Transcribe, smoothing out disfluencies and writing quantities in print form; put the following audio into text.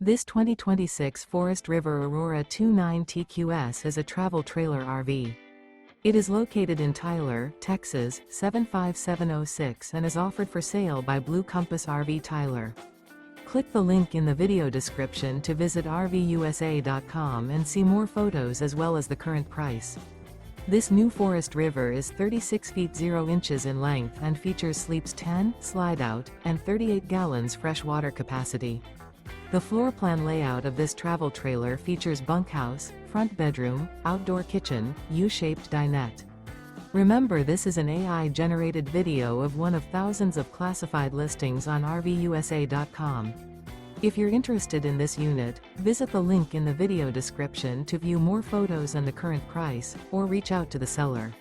This 2026 Forest River Aurora 29TQS is a travel trailer RV. It is located in Tyler, Texas 75706 and is offered for sale by Blue Compass RV Tyler. Click the link in the video description to visit RVUSA.com and see more photos as well as the current price. This new Forest River is 36 feet 0 inches in length and features sleeps 10, Slideout, and 38 gallons fresh water capacity. The floor plan layout of this travel trailer features bunkhouse, front bedroom, outdoor kitchen, U-shaped dinette. Remember, this is an AI-generated video of one of thousands of classified listings on RVUSA.com. If you're interested in this unit, visit the link in the video description to view more photos and the current price, or reach out to the seller.